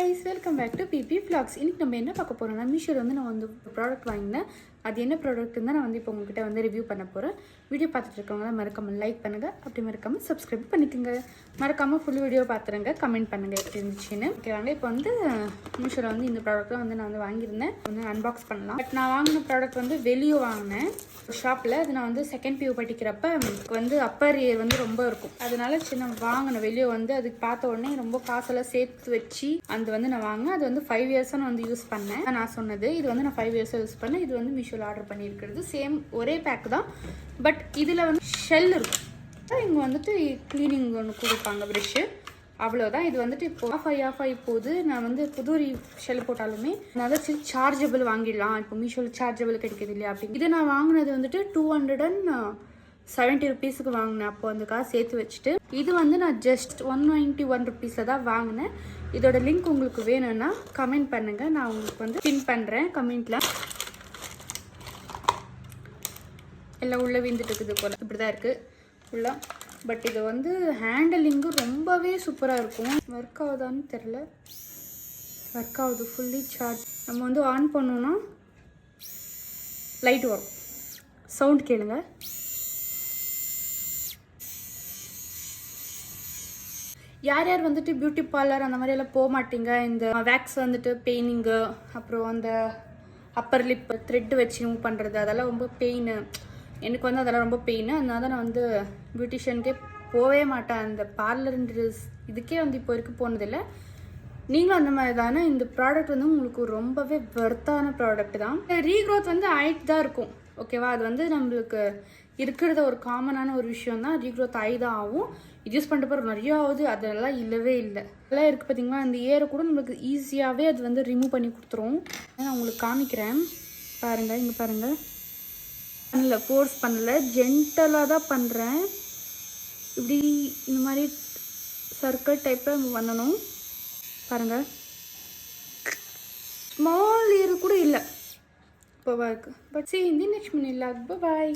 guys, welcome back to PP Vlogs. இன்னைக்கு நம்ம என்ன பார்க்க போறோம்னா மீஷோல வந்து நான் வந்து ப்ராடக்ட் வாங்கினேன். அது என்ன ப்ராடக்ட்னு நான் வந்து இப்போ உங்ககிட்ட வந்து ரிவ்யூ பண்ண போறேன். வீடியோ பார்த்துட்டு இருக்கவங்க மறக்காம லைக் பண்ணுங்க, அப்படி மறக்காம Subscribe பண்ணிக்கங்க. மறக்காம ஃபுல் வீடியோ பாத்துருங்க, கமெண்ட் பண்ணுங்க எப்படி இருந்துச்சுன்னு. ஓகேவாங்க. இப்போ வந்து மீஷோல வந்து இந்த ப்ராடக்ட் வந்து நான் வந்து வாங்கியிருந்தேன். வந்து அன்பாக்ஸ் பண்ணலாம். பட் நான் வாங்கின ப்ராடக்ட் வந்து வெளியே வாங்கினேன் ஷாப்ல. அது நான் வந்து செகண்ட் பியூ படிக்கிறப்ப வந்து அப்பர் இயர் வந்து ரொம்ப இருக்கும். அதனால சின்ன வாங்கின வெளியே வந்து அதுக்கு பார்த்த உடனே ரொம்ப காசெல்லாம் சேர்த்து வச்சு அது வந்து நான் வாங்கினேன். அது வந்து 5 years நான் வந்து யூஸ் பண்ணேன். நான் சொன்னது இது வந்து நான் 5 years யூஸ் பண்ணேன். இது வந்து மீஷோல ஆர்டர் பண்ணியிருக்கிறது சேம் ஒரே பேக் தான். பட் இதில் வந்து ஷெல் இருக்கும். இங்கே வந்துட்டு க்ளீனிங் ஒன்று கொடுப்பாங்க ப்ரெஷ்ஷு, அவ்வளோதான். இது வந்துட்டு இப்போ ஆஃப் ஆகி போகுது. நான் வந்து புது ஷெல் போட்டாலுமே நல்லா சார்ஜபிள் வாங்கிடலாம். இப்போ மீஷோவில் சார்ஜபிள் கிடைக்கிது இல்லையா அப்படி. இது நான் வாங்கினது வந்துட்டு 270 rupeesக்கு வாங்கினேன். அப்போ அந்த காசு சேர்த்து வச்சுட்டு இது வந்து நான் ஜஸ்ட் 191 rupeesல தான் வாங்கினேன். இதோட லிங்க் உங்களுக்கு வேணும்னா கமெண்ட் பண்ணுங்க, நான் உங்களுக்கு வந்து பின் பண்ணுறேன் கமெண்ட்ல. எல்லாம் உள்ள விழுந்துட்டு இருக்குது போல, இப்படிதான் இருக்கு உள்ள. பட் இது வந்து ஹேண்டலிங்கு ரொம்பவே சூப்பராக இருக்கும். ஒர்க் ஆகுதான்னு தெரில. ஒர்க் ஆகுது, ஃபுல்லி சார்ஜ். நம்ம வந்து ஆன் பண்ணோன்னா லைட் வரும். சவுண்ட் கேளுங்க. யார் யார் வந்துட்டு பியூட்டி பார்லர் அந்த மாதிரியெல்லாம் போக மாட்டீங்க, இந்த வேக்ஸ் வந்துட்டு பெயினிங்கு, அப்புறம் அந்த அப்பர் லிப் த்ரெட் வச்சு மூவ் பண்ணுறது, அதெல்லாம் ரொம்ப பெயின். எனக்கு வந்து அதெல்லாம் ரொம்ப பெயின். அதனால தான் நான் வந்து பியூட்டிஷியனுக்கே போகவே மாட்டேன். அந்த பார்லர் இதுக்கே வந்து இப்போ வரைக்கும் போனதில்லை. நீங்களும் அந்த மாதிரி தானே. இந்த ப்ராடக்ட் வந்து உங்களுக்கு ரொம்பவே வர்த்தான ப்ராடக்ட் தான். ரீக்ரோத் வந்து ஆயிட்டு தான் இருக்கும், ஓகேவா. அது வந்து நம்மளுக்கு இருக்கிறத ஒரு காமனான ஒரு விஷயம் தான். ரீக்ரோத் ஆகி தான் ஆகும். இது யூஸ் பண்ணிட்டு போகிற நிறையா ஆகுது, அதெல்லாம் இல்லவே இல்லை. அதெல்லாம் இருக்குது பார்த்தீங்களா. அந்த ஏரை கூட நம்மளுக்கு ஈஸியாகவே அது வந்து ரிமூவ் பண்ணி கொடுத்துரும். நான் உங்களுக்கு காமிக்கிறேன் பாருங்கள். இங்கே பாருங்கள், பண்ணல, ஃபோர்ஸ் பண்ணல, ஜென்டலாக தான் பண்ணுறேன். இப்படி இந்த மாதிரி சர்க்கிள் டைப்பில் பண்ணணும் பாருங்கள். ஸ்மால் ஏர் கூட இல்லை இப்போவா இருக்குது. But see in the next minute. Bye bye.